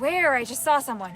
swear I just saw someone.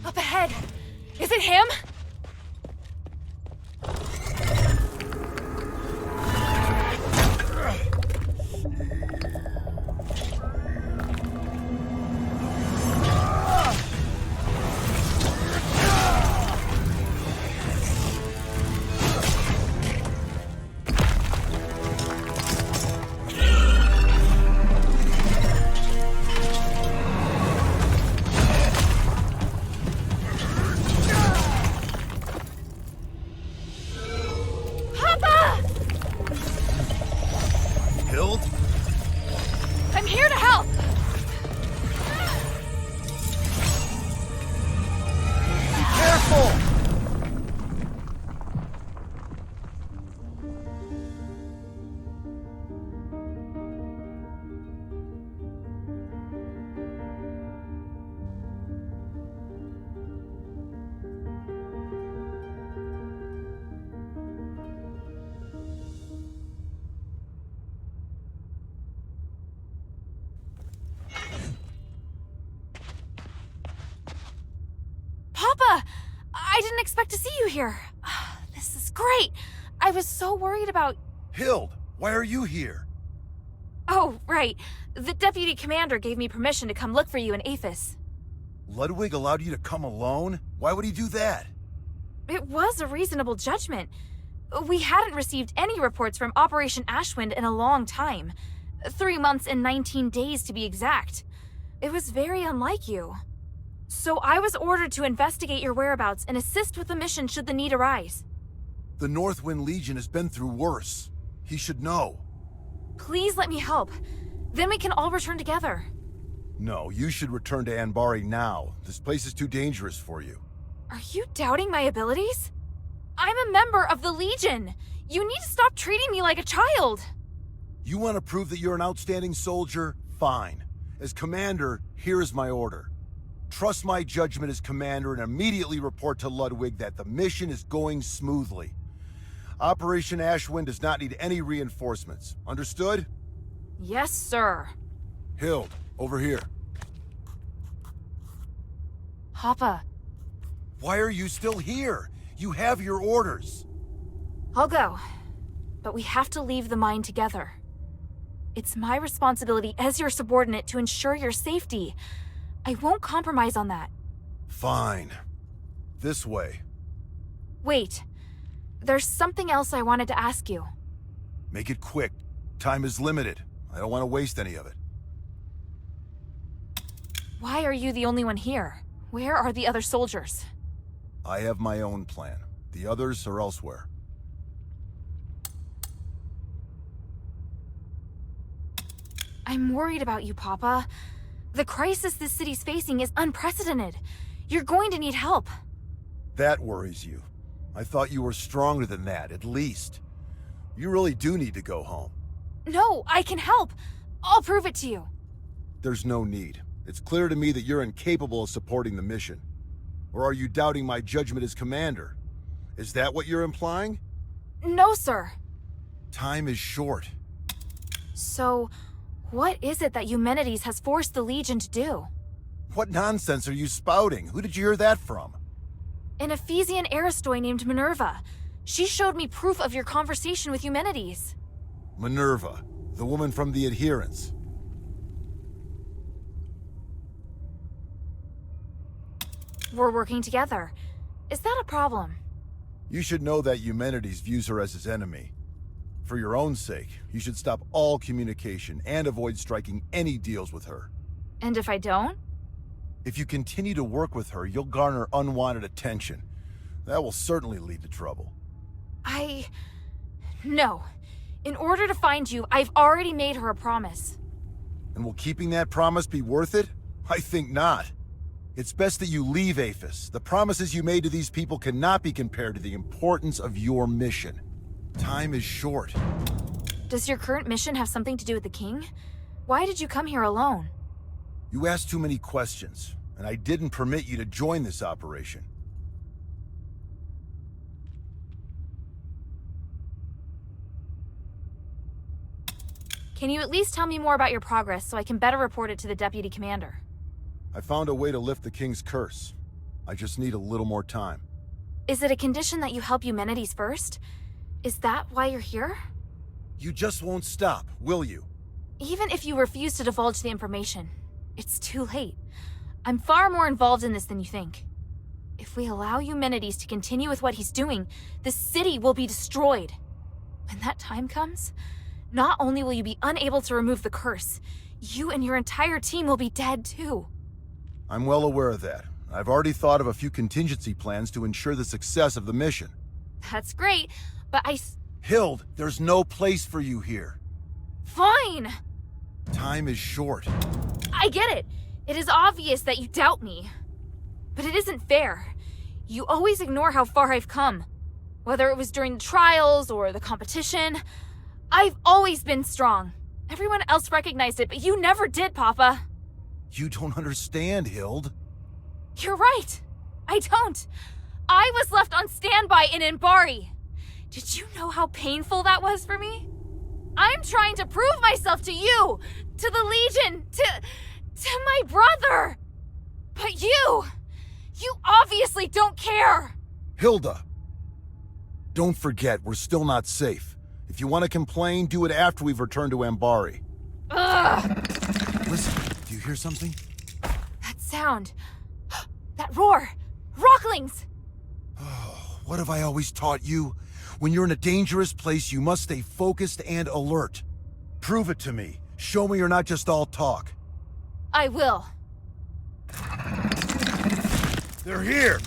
Up ahead. Is it him? I'm here to help! Be careful! Papa! I didn't expect to see you here. This is great. I was so worried about... Hild, why are you here? Oh, right. The deputy commander gave me permission to come look for you in Aphis. Ludwig allowed you to come alone? Why would he do that? It was a reasonable judgment. We hadn't received any reports from Operation Ashwind in a long time. 3 months and 19 days to be exact. It was very unlike you. So I was ordered to investigate your whereabouts and assist with the mission should the need arise. The Northwind Legion has been through worse. He should know. Please let me help. Then we can all return together. No, you should return to Anbari now. This place is too dangerous for you. Are you doubting my abilities? I'm a member of the Legion. You need to stop treating me like a child. You want to prove that you're an outstanding soldier? Fine. As commander, here is my order. Trust my judgment as commander and immediately report to Ludwig that the mission is going smoothly. Operation Ashwind does not need any reinforcements. Understood? Yes, sir. Hild, over here. Papa. Why are you still here? You have your orders. I'll go. But we have to leave the mine together. It's my responsibility as your subordinate to ensure your safety. I won't compromise on that. Fine. This way. Wait. There's something else I wanted to ask you. Make it quick. Time is limited. I don't want to waste any of it. Why are you the only one here? Where are the other soldiers? I have my own plan. The others are elsewhere. I'm worried about you, Papa. The crisis this city's facing is unprecedented. You're going to need help. That worries you. I thought you were stronger than that, at least. You really do need to go home. No, I can help. I'll prove it to you. There's no need. It's clear to me that you're incapable of supporting the mission. Or are you doubting my judgment as commander? Is that what you're implying? No, sir. Time is short. So, what is it that Eumenides has forced the Legion to do? What nonsense are you spouting? Who did you hear that from? An Ephesian Aristoi named Minerva. She showed me proof of your conversation with Eumenides. Minerva, the woman from the Adherents. We're working together. Is that a problem? You should know that Eumenides views her as his enemy. For your own sake, you should stop all communication and avoid striking any deals with her. And if I don't? If you continue to work with her, you'll garner unwanted attention. That will certainly lead to trouble. No. In order to find you, I've already made her a promise. And will keeping that promise be worth it? I think not. It's best that you leave Aphis. The promises you made to these people cannot be compared to the importance of your mission. Time is short. Does your current mission have something to do with the king? Why did you come here alone? You asked too many questions, and I didn't permit you to join this operation. Can you at least tell me more about your progress so I can better report it to the deputy commander? I found a way to lift the king's curse. I just need a little more time. Is it a condition that you help Eumenides first? Is that why you're here? You just won't stop, will you? Even if you refuse to divulge the information, it's too late. I'm far more involved in this than you think. If we allow Eumenides to continue with what he's doing, the city will be destroyed. When that time comes, not only will you be unable to remove the curse, you and your entire team will be dead too. I'm well aware of that. I've already thought of a few contingency plans to ensure the success of the mission. That's great, but Hild, there's no place for you here. Fine! Time is short. I get it. It is obvious that you doubt me. But it isn't fair. You always ignore how far I've come. Whether it was during the trials or the competition, I've always been strong. Everyone else recognized it, but you never did, Papa. You don't understand, Hild. You're right. I don't. I was left on standby in Anbari. Did you know how painful that was for me? I'm trying to prove myself to you, to the Legion, to my brother. But you obviously don't care. Hilda, don't forget, we're still not safe. If you want to complain, do it after we've returned to Anbari. Ugh. Listen, do you hear something? That sound. That roar. Rocklings! Oh, what have I always taught you? When you're in a dangerous place, you must stay focused and alert. Prove it to me. Show me you're not just all talk. I will. They're here!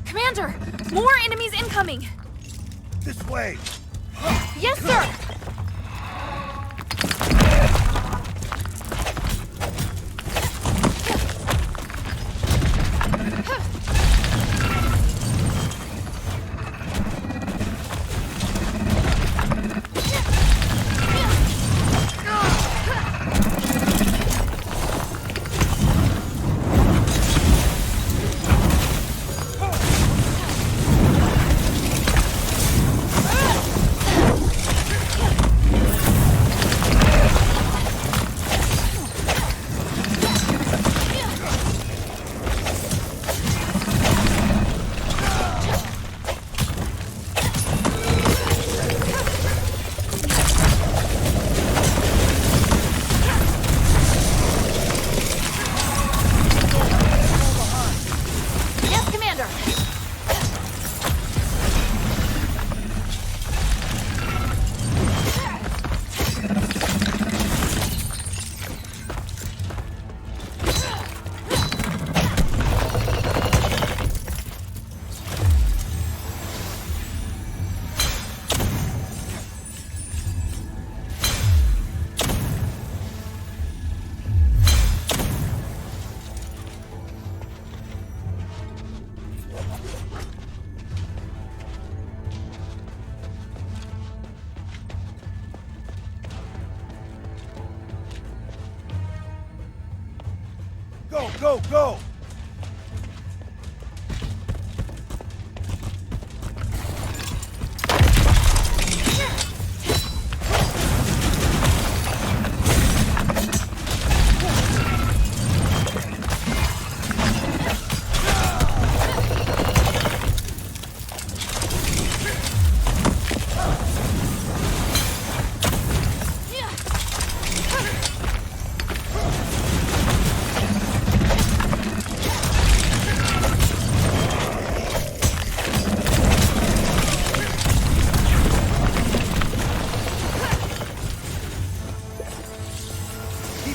Commander! More enemies incoming! This way! Yes, sir! Go, go, go!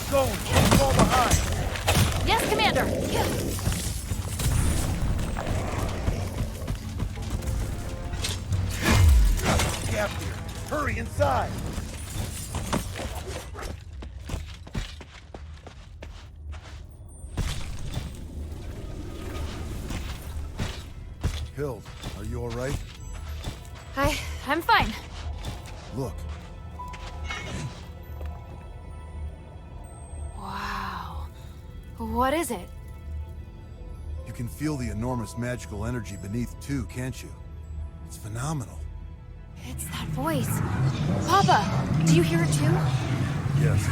Going, don't fall behind. Yes, Commander. Gap here. Hurry inside. Hild, are you all right? I'm fine. Look. Wow. What is it? You can feel the enormous magical energy beneath too, can't you? It's phenomenal. It's that voice. Papa, do you hear it too? Yes.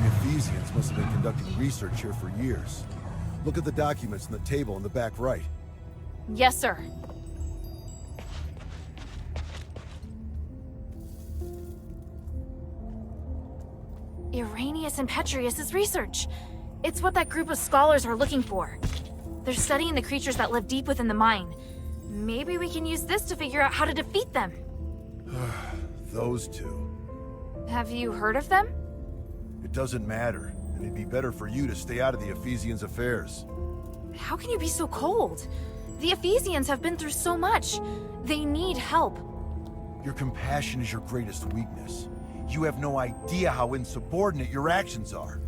The Ephesians must have been conducting research here for years. Look at the documents in the table in the back right. Yes, sir. Irenaeus and Petrius' research. It's what that group of scholars are looking for. They're studying the creatures that live deep within the mine. Maybe we can use this to figure out how to defeat them. Those two. Have you heard of them? It doesn't matter, and it'd be better for you to stay out of the Ephesians' affairs. How can you be so cold? The Ephesians have been through so much. They need help. Your compassion is your greatest weakness. You have no idea how insubordinate your actions are.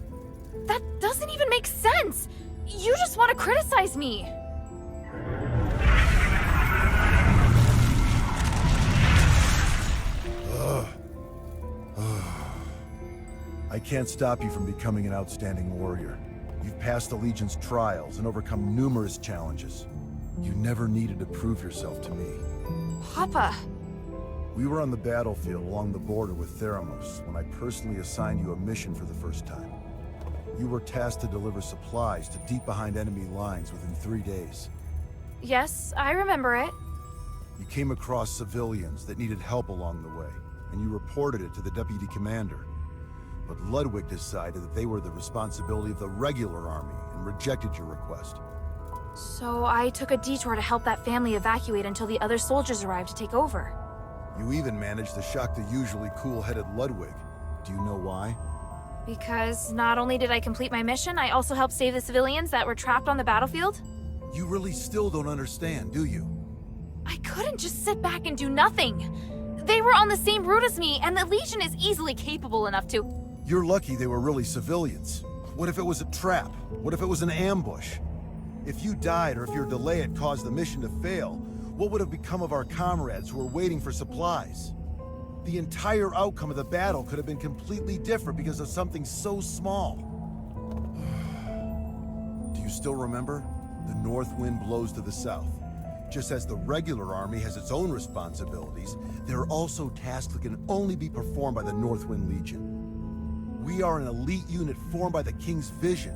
That doesn't even make sense! You just want to criticize me! I can't stop you from becoming an outstanding warrior. You've passed the Legion's trials and overcome numerous challenges. You never needed to prove yourself to me. Papa! We were on the battlefield along the border with Theramos when I personally assigned you a mission for the first time. You were tasked to deliver supplies to deep behind enemy lines within 3 days. Yes, I remember it. You came across civilians that needed help along the way, and you reported it to the deputy commander. But Ludwig decided that they were the responsibility of the regular army and rejected your request. So I took a detour to help that family evacuate until the other soldiers arrived to take over. You even managed to shock the usually cool-headed Ludwig. Do you know why? Because not only did I complete my mission, I also helped save the civilians that were trapped on the battlefield. You really still don't understand, do you? I couldn't just sit back and do nothing. They were on the same route as me, and the Legion is easily capable enough to... You're lucky they were really civilians. What if it was a trap? What if it was an ambush? If you died or if your delay had caused the mission to fail, what would have become of our comrades who were waiting for supplies? The entire outcome of the battle could have been completely different because of something so small. Do you still remember? The north wind blows to the south. Just as the regular army has its own responsibilities, there are also tasks that can only be performed by the Northwind Legion. We are an elite unit formed by the King's vision.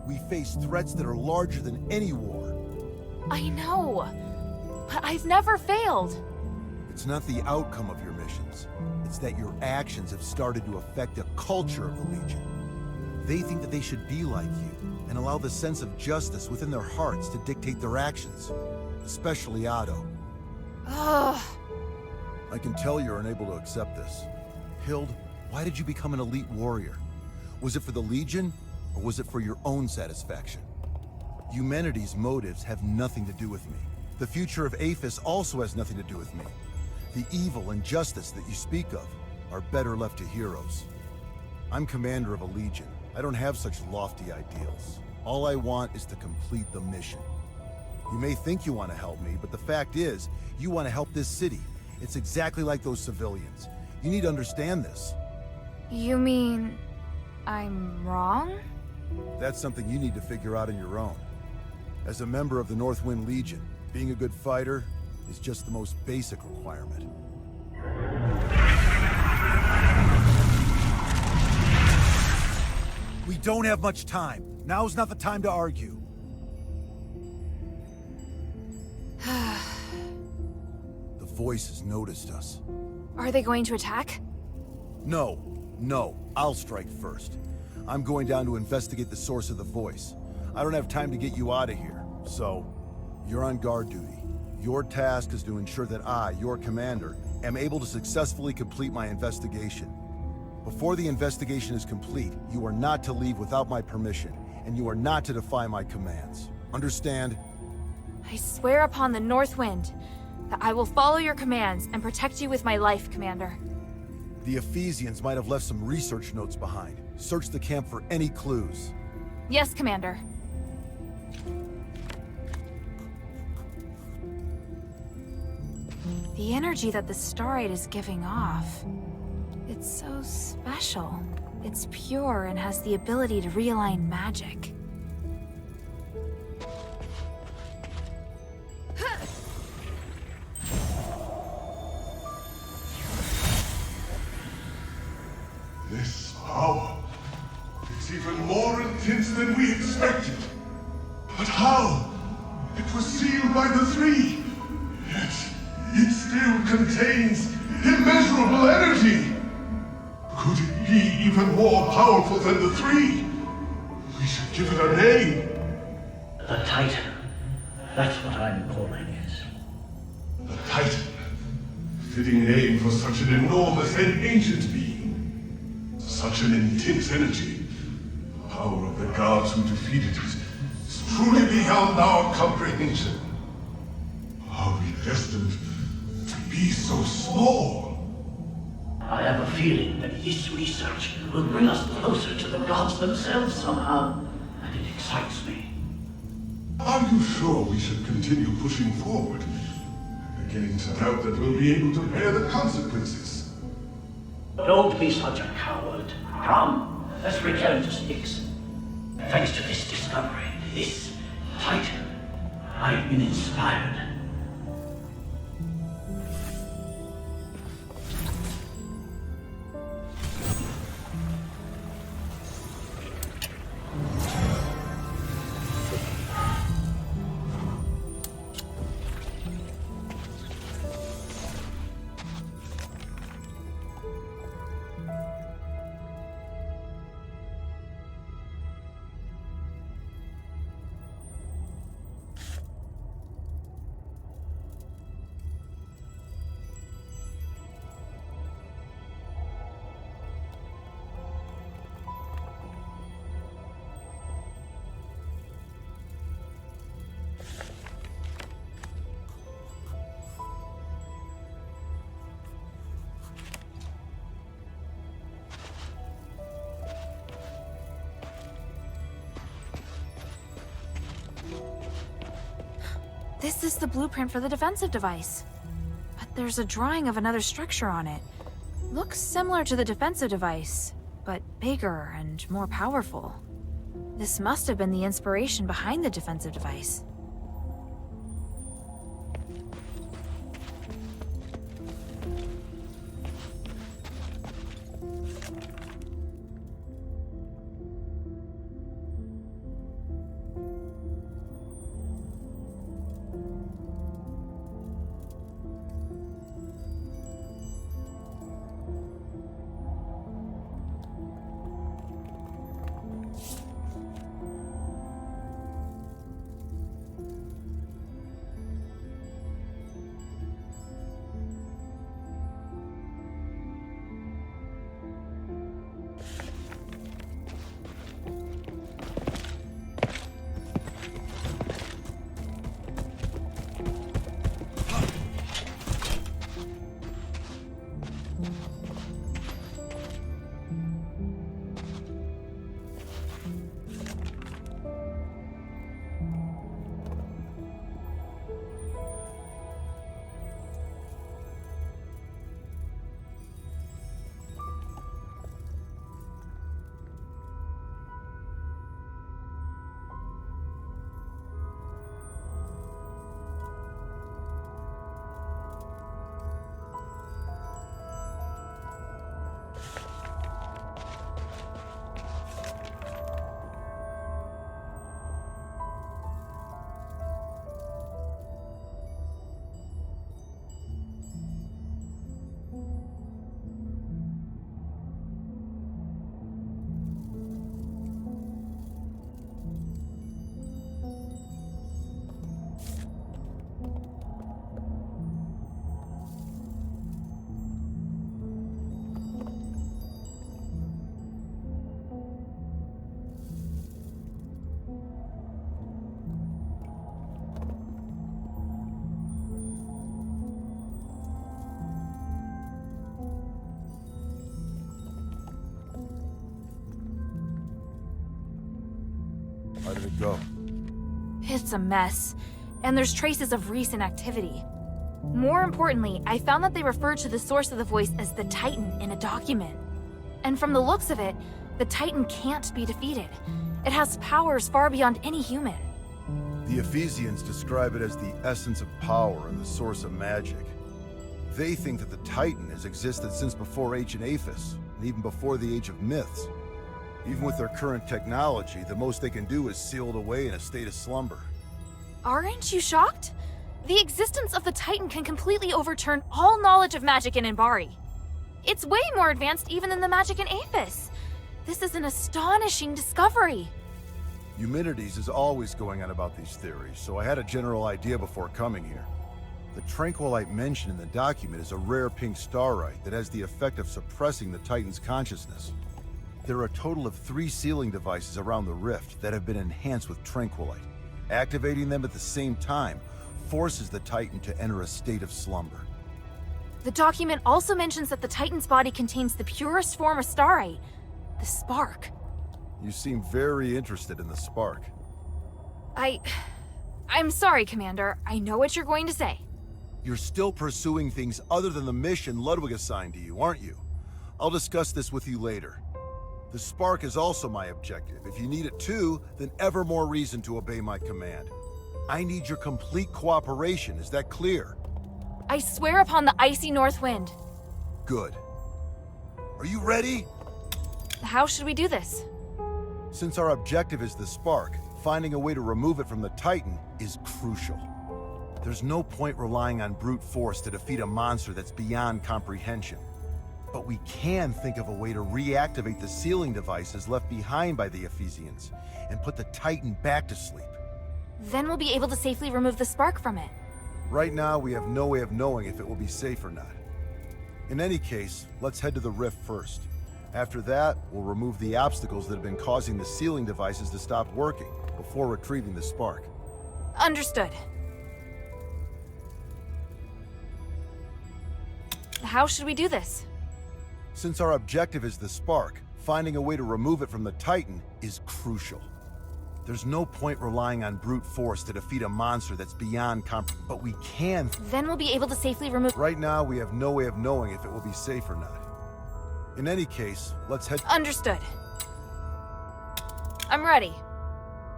We face threats that are larger than any war. I know, but I've never failed. It's not the outcome of your missions. It's that your actions have started to affect the culture of the Legion. They think that they should be like you and allow the sense of justice within their hearts to dictate their actions. Especially Otto. Ugh. I can tell you're unable to accept this. Hild, why did you become an elite warrior? Was it for the Legion, or was it for your own satisfaction? Humanity's motives have nothing to do with me. The future of Aphis also has nothing to do with me. The evil and justice that you speak of are better left to heroes. I'm commander of a Legion. I don't have such lofty ideals. All I want is to complete the mission. You may think you want to help me, but the fact is, you want to help this city. It's exactly like those civilians. You need to understand this. You mean... I'm wrong? That's something you need to figure out on your own. As a member of the Northwind Legion, being a good fighter is just the most basic requirement. We don't have much time. Now's not the time to argue. The voice has noticed us. Are they going to attack? No, I'll strike first. I'm going down to investigate the source of the voice. I don't have time to get you out of here, so you're on guard duty. Your task is to ensure that I, your commander, am able to successfully complete my investigation. Before the investigation is complete, you are not to leave without my permission, and you are not to defy my commands. Understand? I swear upon the North Wind that I will follow your commands and protect you with my life, Commander. The Ephesians might have left some research notes behind. Search the camp for any clues. Yes, Commander. The energy that the Starite is giving off, it's so special. It's pure and has the ability to realign magic. This power is even more intense than we expected. But how? It was sealed by the three. Yet, it still contains immeasurable energy. Could it be even more powerful than the three? We should give it a name. The Titan. That's what I'm calling it. The Titan. Fitting name for such an enormous and ancient being. Such an intense energy. The power of the gods who defeated it is truly beyond our comprehension. Are we destined to be so small? I have a feeling that this research will bring us closer to the gods themselves somehow, and it excites me. Are you sure we should continue pushing forward? Beginning to doubt that we'll be able to bear the consequences. Don't be such a coward. Come, let's return to Styx. Thanks to this discovery, this Titan, I've been inspired. This is the blueprint for the defensive device. But there's a drawing of another structure on it. Looks similar to the defensive device, but bigger and more powerful. This must have been the inspiration behind the defensive device. did it go? It's a mess, and there's traces of recent activity. More importantly, I found that they referred to the source of the voice as the Titan in a document. And from the looks of it, the Titan can't be defeated. It has powers far beyond any human. The Ephesians describe it as the essence of power and the source of magic. They think that the Titan has existed since before ancient Aphis, and even before the age of myths. Even with their current technology, the most they can do is seal it away in a state of slumber. Aren't you shocked? The existence of the Titan can completely overturn all knowledge of magic in Inbari. It's way more advanced even than the magic in Aphis. This is an astonishing discovery. Eumenides is always going on about these theories, so I had a general idea before coming here. The tranquilite mentioned in the document is a rare pink starite that has the effect of suppressing the Titan's consciousness. There are a total of 3 sealing devices around the rift that have been enhanced with tranquilite. Activating them at the same time forces the Titan to enter a state of slumber. The document also mentions that the Titan's body contains the purest form of starite, the spark. You seem very interested in the spark. I'm sorry, Commander. I know what you're going to say. You're still pursuing things other than the mission Ludwig assigned to you, aren't you? I'll discuss this with you later. The spark is also my objective. If you need it too, then ever more reason to obey my command. I need your complete cooperation, is that clear? I swear upon the icy north wind. Good. Are you ready? How should we do this? Since our objective is the spark, finding a way to remove it from the Titan is crucial. There's no point relying on brute force to defeat a monster that's beyond comprehension. But we can think of a way to reactivate the sealing devices left behind by the Ephesians and put the Titan back to sleep. Then we'll be able to safely remove the spark from it. Right now, we have no way of knowing if it will be safe or not. In any case, let's head to the rift first. After that, we'll remove the obstacles that have been causing the sealing devices to stop working before retrieving the spark. Understood. How should we do this? Since our objective is the spark, finding a way to remove it from the Titan is crucial. There's no point relying on brute force to defeat a monster that's beyond but we can. Then we'll be able to safely remove. Right now, we have no way of knowing if it will be safe or not. In any case, let's head. Understood. I'm ready.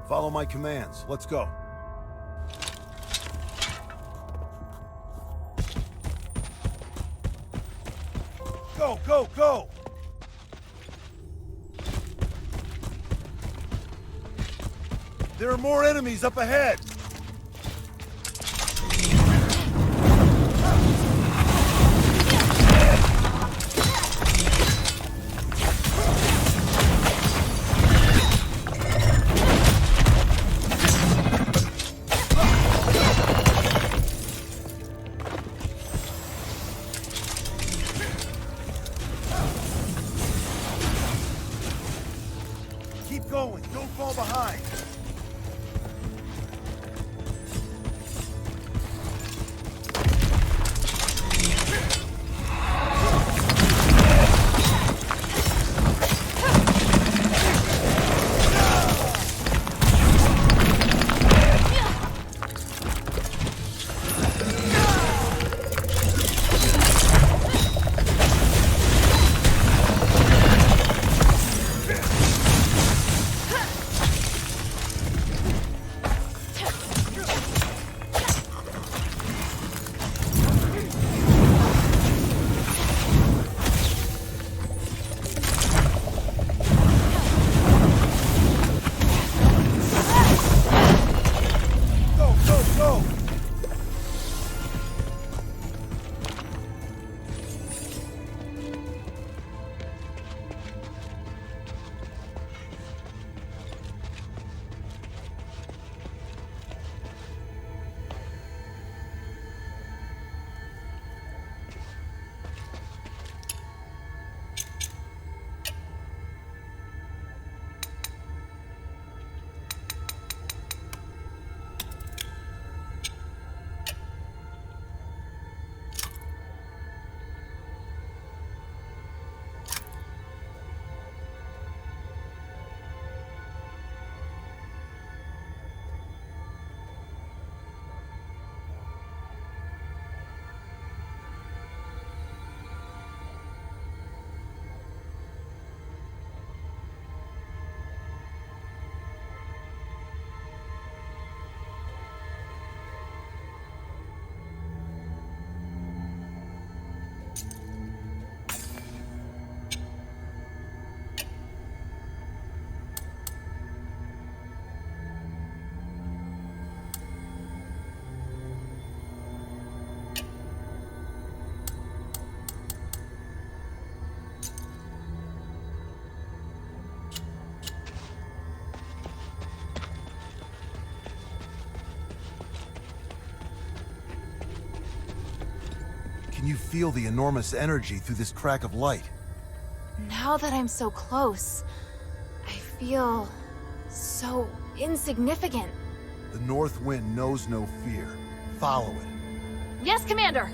Follow my commands. Let's go. Go, go, go! There are more enemies up ahead! Keep going, don't fall behind! Can you feel the enormous energy through this crack of light? Now that I'm so close, I feel so insignificant. The North Wind knows no fear. Follow it. Yes, Commander!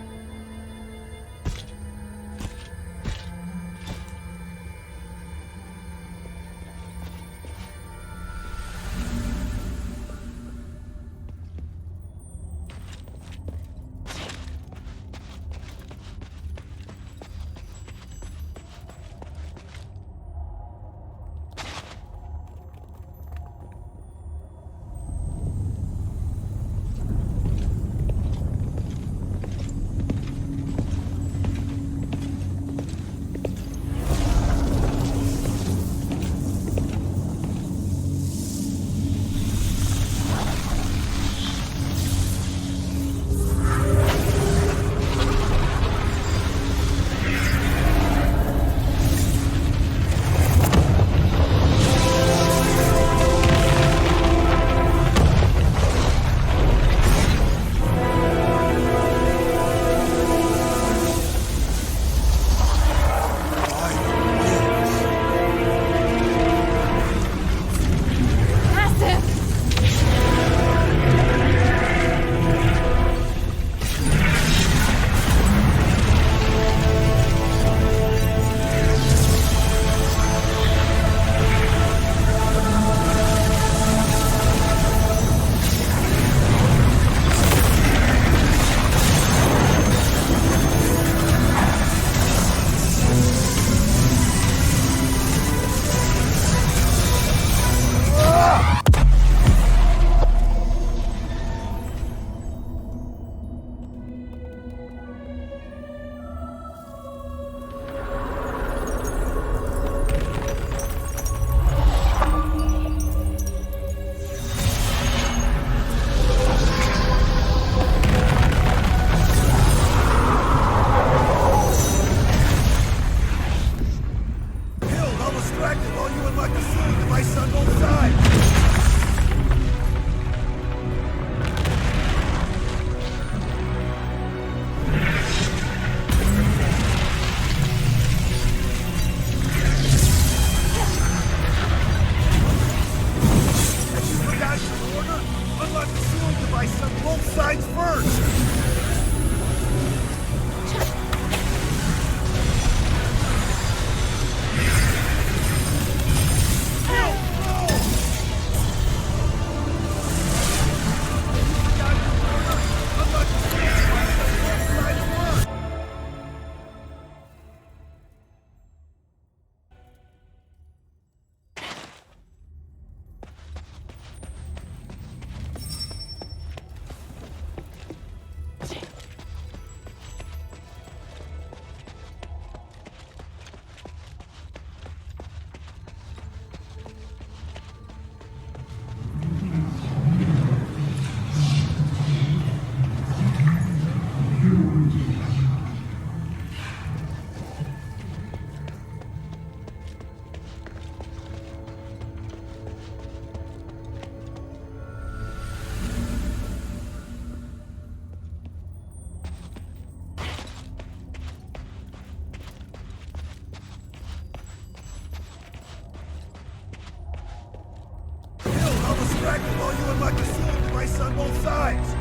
While you unlock the sealing device on both sides.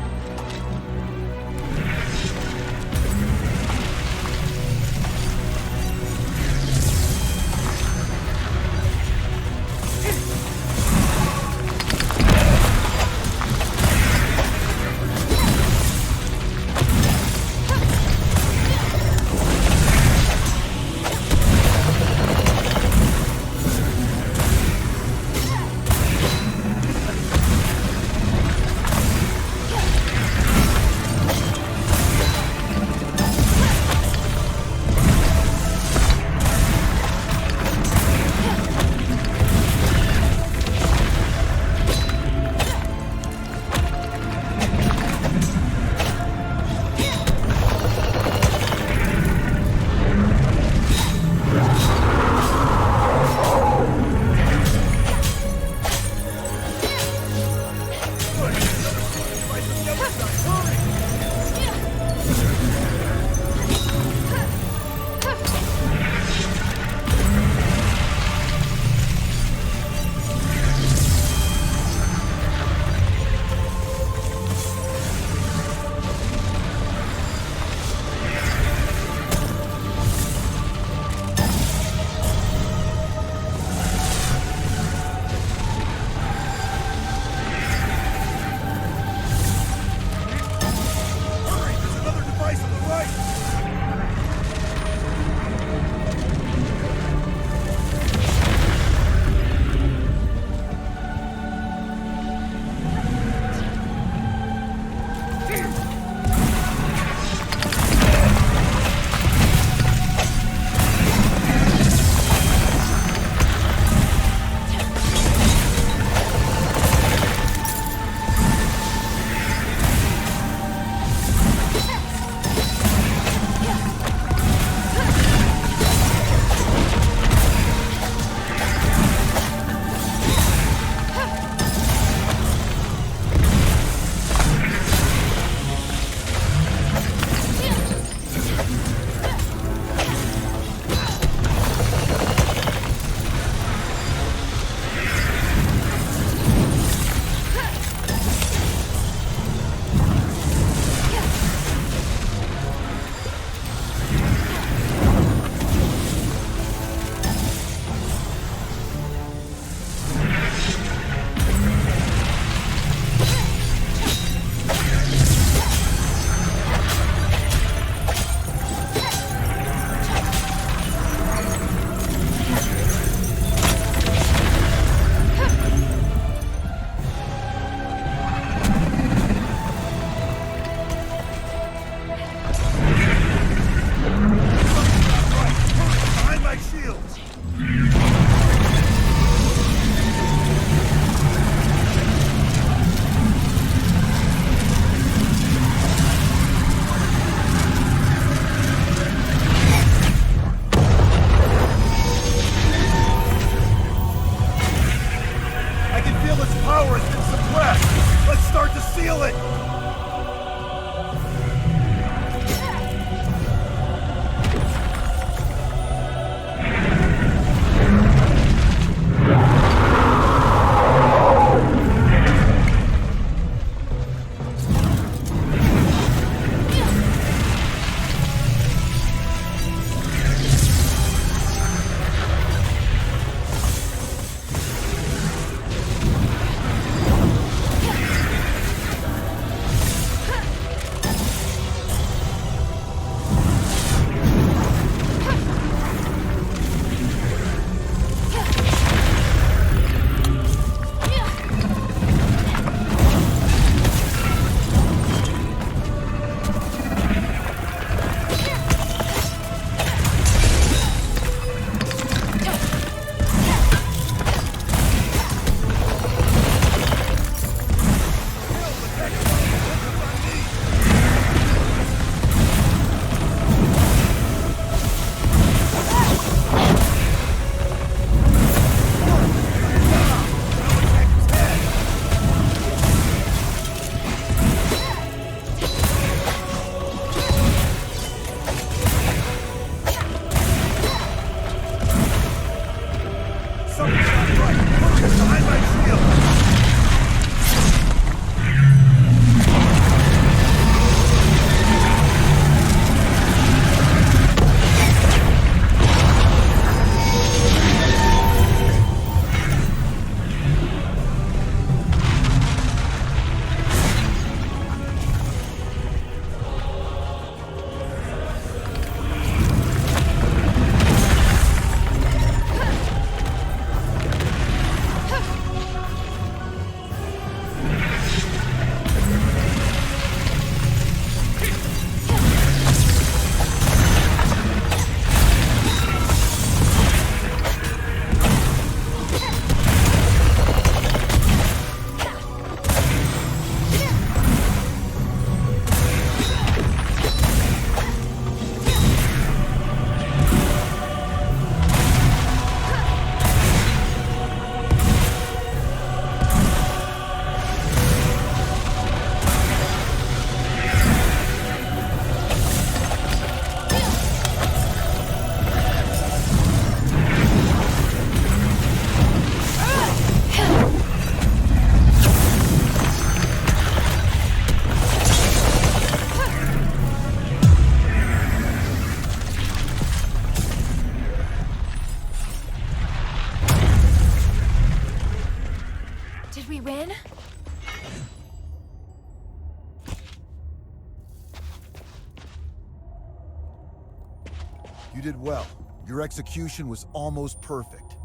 You did well. Your execution was almost perfect.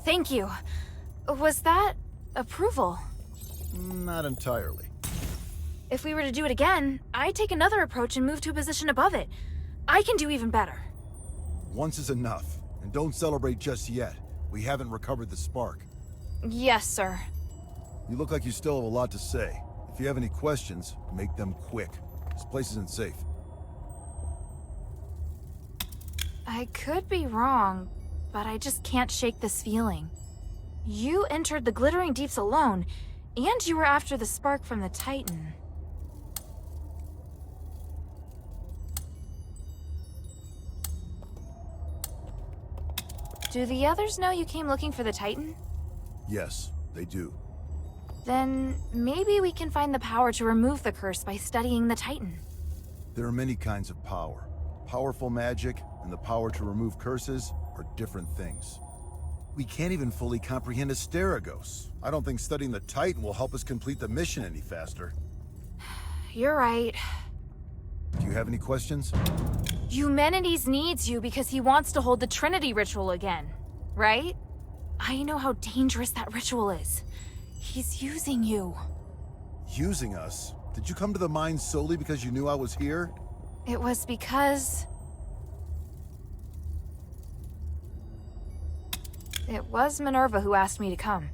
Thank you. Was that approval? Not entirely. If we were to do it again, I'd take another approach and move to a position above it. I can do even better. Once is enough, and don't celebrate just yet. We haven't recovered the spark. Yes, sir. You look like you still have a lot to say. If you have any questions, make them quick. This place isn't safe. I could be wrong, but I just can't shake this feeling. You entered the Glittering Deeps alone, and you were after the spark from the Titan. Do the others know you came looking for the Titan? Yes, they do. Then maybe we can find the power to remove the curse by studying the Titan. There are many kinds of power. Powerful magic and the power to remove curses are different things. We can't even fully comprehend Asterigos. I don't think studying the Titan will help us complete the mission any faster. You're right. Do you have any questions? Eumenides needs you because he wants to hold the Trinity ritual again, right? I know how dangerous that ritual is. He's using you. Using us? Did you come to the mine solely because you knew I was here? It was because... It was Minerva who asked me to come.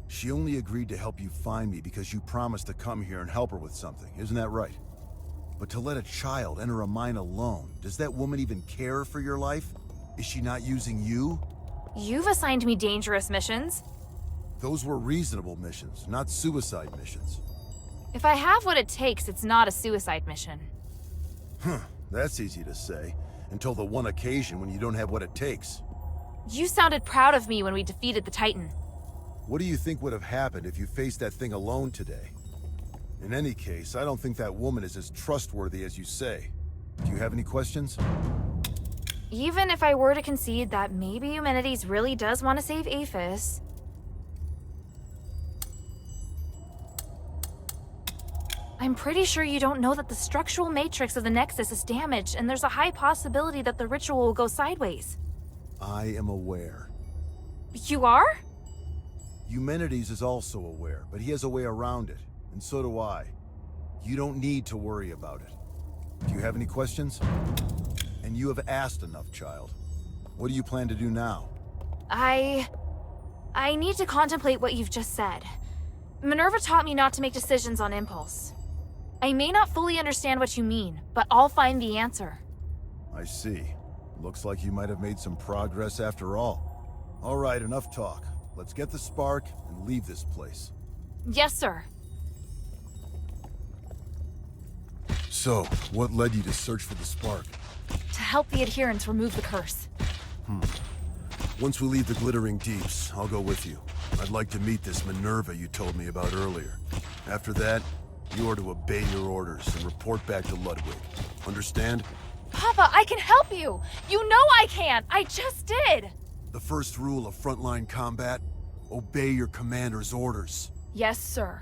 She only agreed to help you find me because you promised to come here and help her with something, isn't that right? But to let a child enter a mine alone, does that woman even care for your life? Is she not using you? You've assigned me dangerous missions. Those were reasonable missions, not suicide missions. If I have what it takes, it's not a suicide mission. That's easy to say, until the one occasion when you don't have what it takes. You sounded proud of me when we defeated the Titan. What do you think would have happened if you faced that thing alone today? In any case, I don't think that woman is as trustworthy as you say. Do you have any questions? Even if I were to concede that maybe Eumenides really does want to save Aphis... I'm pretty sure you don't know that the structural matrix of the Nexus is damaged, and there's a high possibility that the ritual will go sideways. I am aware. You are? Eumenides is also aware, but he has a way around it, and so do I. You don't need to worry about it. Do you have any questions? And you have asked enough, child. What do you plan to do now? I need to contemplate what you've just said. Minerva taught me not to make decisions on impulse. I may not fully understand what you mean, but I'll find the answer. I see. Looks like you might have made some progress after all. All right, enough talk. Let's get the spark and leave this place. Yes, sir. So, what led you to search for the spark? To help the adherents remove the curse. Once we leave the Glittering Deeps, I'll go with you. I'd like to meet this Minerva you told me about earlier. After that, you are to obey your orders and report back to Ludwig. Understand? Papa, I can help you! You know I can! I just did! The first rule of frontline combat, obey your commander's orders. Yes, sir.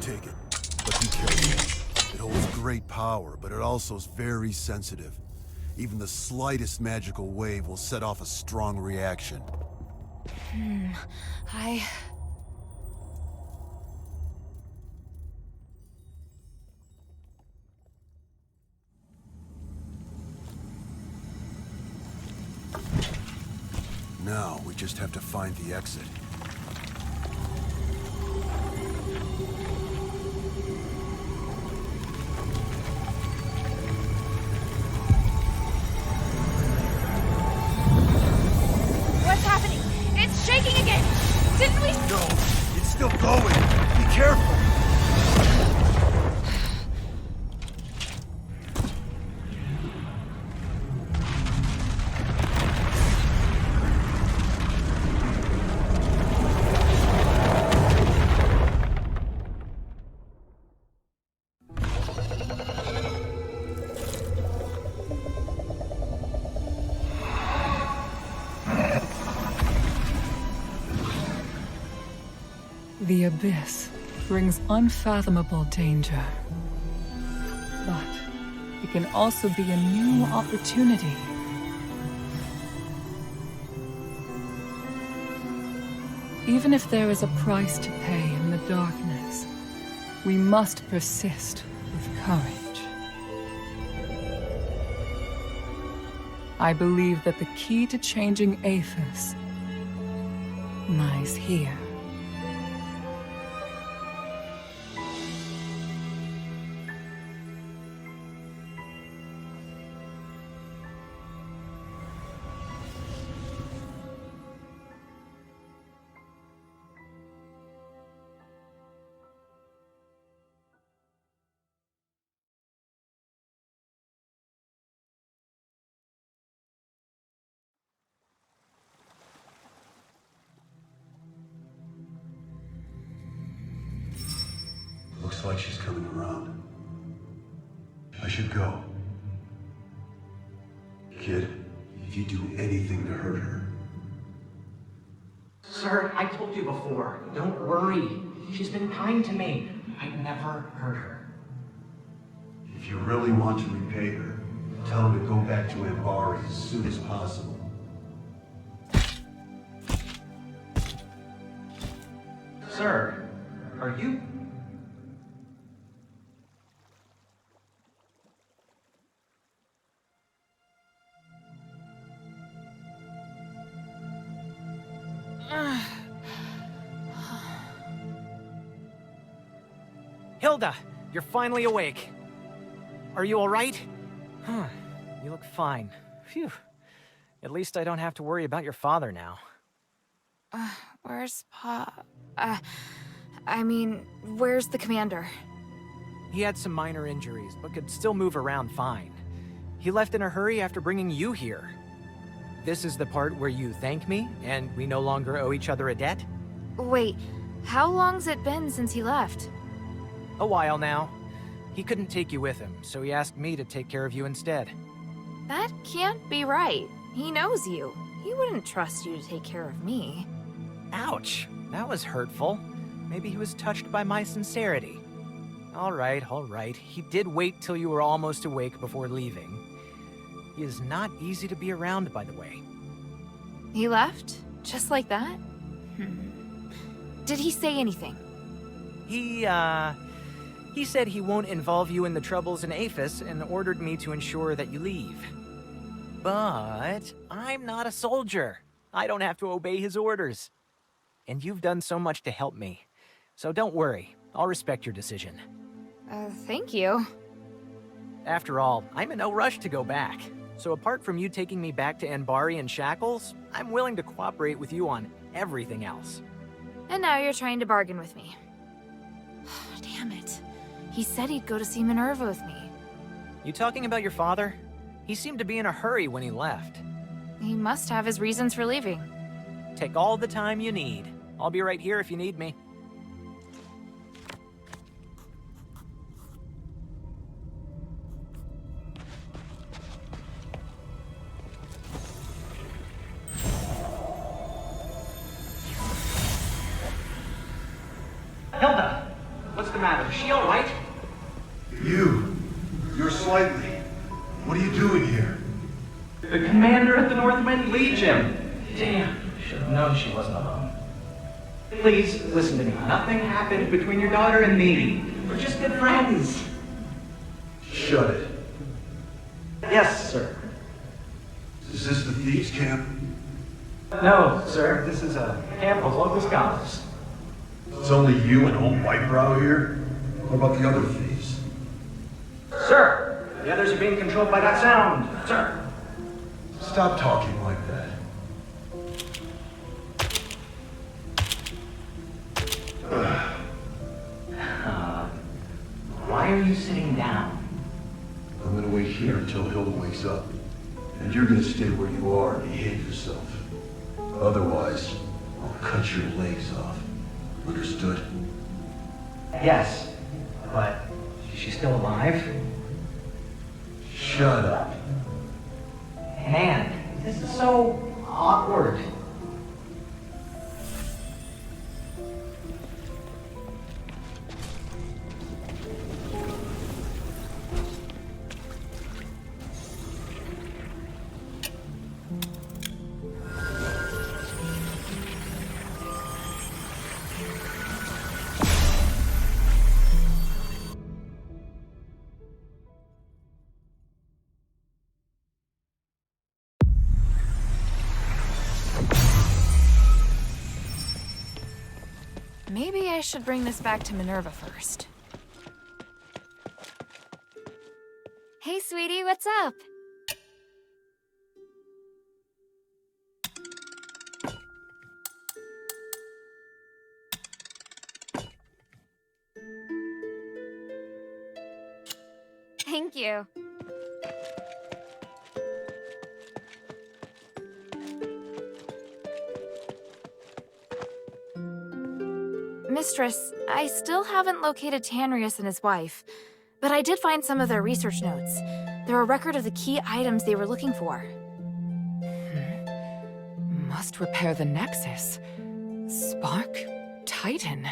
Take it, but be careful. It holds great power, but it also is very sensitive. Even the slightest magical wave will set off a strong reaction. Now, we just have to find the exit. What's happening? It's shaking again! Didn't we... No, it's still going. Be careful. The abyss brings unfathomable danger. But it can also be a new opportunity. Even if there is a price to pay in the darkness, we must persist with courage. I believe that the key to changing Aethys lies here. Looks like she's coming around. I should go. Kid, if you do anything to hurt her... Sir, I told you before, don't worry. She's been kind to me. I'd never hurt her. If you really want to repay her, tell her to go back to Ambari as soon as possible. Sir, are you... Hilda, you're finally awake. Are you all right? You look fine. Phew. At least I don't have to worry about your father now. Where's Pa? I mean, where's the commander? He had some minor injuries, but could still move around fine. He left in a hurry after bringing you here. This is the part where you thank me, and we no longer owe each other a debt? Wait, how long's it been since he left? A while now. He couldn't take you with him, so he asked me to take care of you instead. That can't be right. He knows you. He wouldn't trust you to take care of me. Ouch, that was hurtful. Maybe he was touched by my sincerity. All right. He did wait till you were almost awake before leaving. He is not easy to be around, by the way. He left? Just like that? Did he say anything? He said he won't involve you in the troubles in Aethys and ordered me to ensure that you leave. But I'm not a soldier. I don't have to obey his orders. And you've done so much to help me. So don't worry, I'll respect your decision. Thank you. After all, I'm in no rush to go back. So apart from you taking me back to Ambari in shackles, I'm willing to cooperate with you on everything else. And now you're trying to bargain with me. Damn it. He said he'd go to see Minerva with me. You talking about your father? He seemed to be in a hurry when he left. He must have his reasons for leaving. Take all the time you need. I'll be right here if you need me. Hilda! What's the matter? Is she all right? You're slightly. What are you doing here? The commander at the Northwind Legion. Damn, should have known she wasn't alone. Please, listen to me. Nothing happened between your daughter and me. We're just good friends. Shut it. Yes, sir. Is this the thieves' camp? No, sir. This is a camp of local scholars. It's only you and old Whitebrow here? What about the other thieves? Sir, the others are being controlled by that sound. Sir. Stop talking like that. Why are you sitting down? I'm gonna wait here until Hilda wakes up. And you're gonna stay where you are and behave yourself. Otherwise, I'll cut your legs off. Understood? Yes, but is she still alive? Shut up. Man, this is so awkward. Maybe I should bring this back to Minerva first. Hey, sweetie, what's up? Thank you. Mistress, I still haven't located Tanrius and his wife, but I did find some of their research notes. They're a record of the key items they were looking for. Must repair the Nexus. Spark? Titan?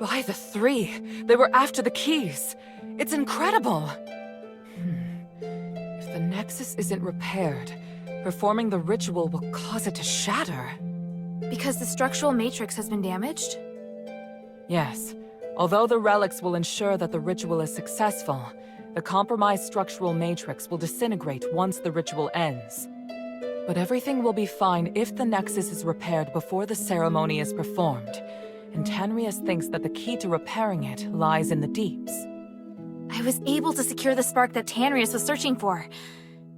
By the three! They were after the keys! It's incredible! If the Nexus isn't repaired, performing the ritual will cause it to shatter. Because the structural matrix has been damaged? Yes. Although the relics will ensure that the ritual is successful, the compromised structural matrix will disintegrate once the ritual ends. But everything will be fine if the Nexus is repaired before the ceremony is performed, and Tanrius thinks that the key to repairing it lies in the deeps. I was able to secure the spark that Tanrius was searching for.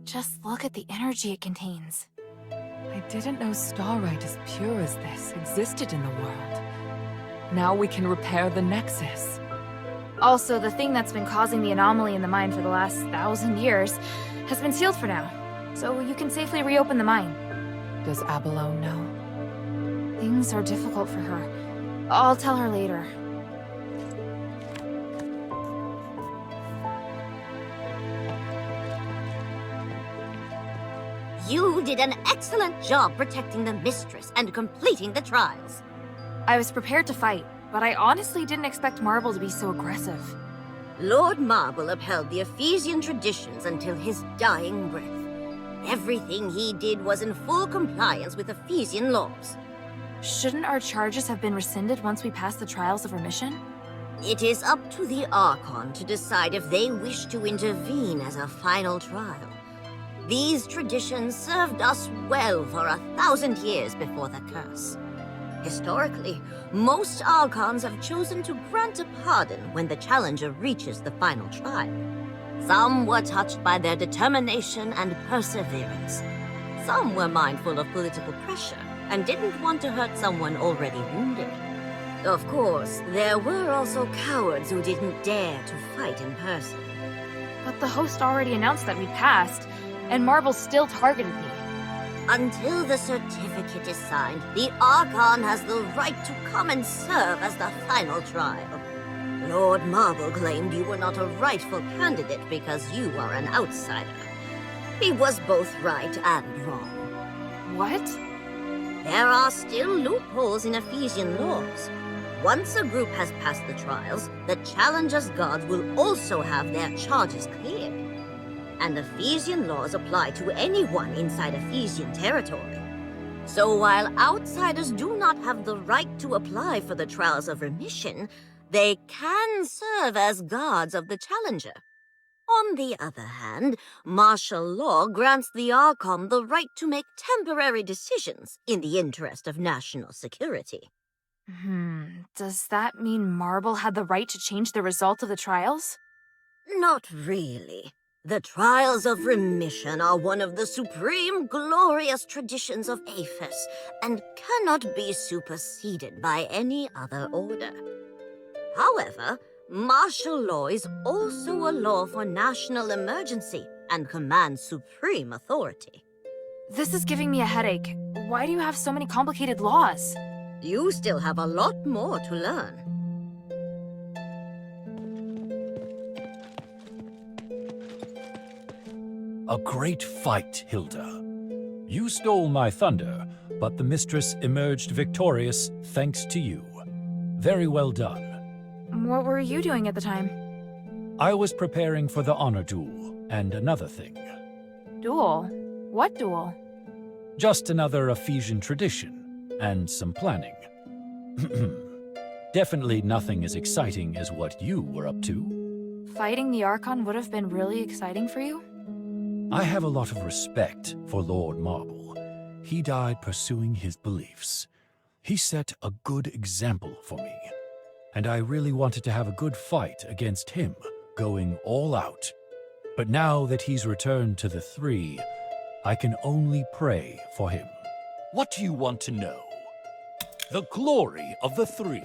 Just look at the energy it contains. I didn't know starite as pure as this existed in the world. Now we can repair the Nexus. Also, the thing that's been causing the anomaly in the mine for the last 1,000 years has been sealed for now, so you can safely reopen the mine. Does Abalone know? Things are difficult for her. I'll tell her later. You did an excellent job protecting the mistress and completing the trials. I was prepared to fight, but I honestly didn't expect Marble to be so aggressive. Lord Marble upheld the Ephesian traditions until his dying breath. Everything he did was in full compliance with Ephesian laws. Shouldn't our charges have been rescinded once we passed the trials of remission? It is up to the Archon to decide if they wish to intervene as a final trial. These traditions served us well for 1,000 years before the curse. Historically, most Archons have chosen to grant a pardon when the challenger reaches the final trial. Some were touched by their determination and perseverance. Some were mindful of political pressure and didn't want to hurt someone already wounded. Of course, there were also cowards who didn't dare to fight in person. But the host already announced that we passed, and Marble still targeted me. Until the certificate is signed, the Archon has the right to come and serve as the final trial. Lord Marble claimed you were not a rightful candidate because you are an outsider. He was both right and wrong. What? There are still loopholes in Ephesian laws. Once a group has passed the trials, the challenger's gods will also have their charges cleared. And Ephesian laws apply to anyone inside Ephesian territory. So while outsiders do not have the right to apply for the trials of remission, they can serve as guards of the challenger. On the other hand, martial law grants the Archon the right to make temporary decisions in the interest of national security. Does that mean Marble had the right to change the result of the trials? Not really. The trials of remission are one of the supreme glorious traditions of Aphis and cannot be superseded by any other order. However, martial law is also a law for national emergency and commands supreme authority. This is giving me a headache. Why do you have so many complicated laws? You still have a lot more to learn. A great fight, Hilda. You stole my thunder, but the mistress emerged victorious thanks to you. Very well done. What were you doing at the time? I was preparing for the honor duel, and another thing. Duel? What duel? Just another Ephesian tradition, and some planning. Definitely nothing as exciting as what you were up to. Fighting the Archon would have been really exciting for you? I have a lot of respect for Lord Marble. He died pursuing his beliefs. He set a good example for me, and I really wanted to have a good fight against him, going all out. But now that he's returned to the Three, I can only pray for him. What do you want to know? The glory of the Three.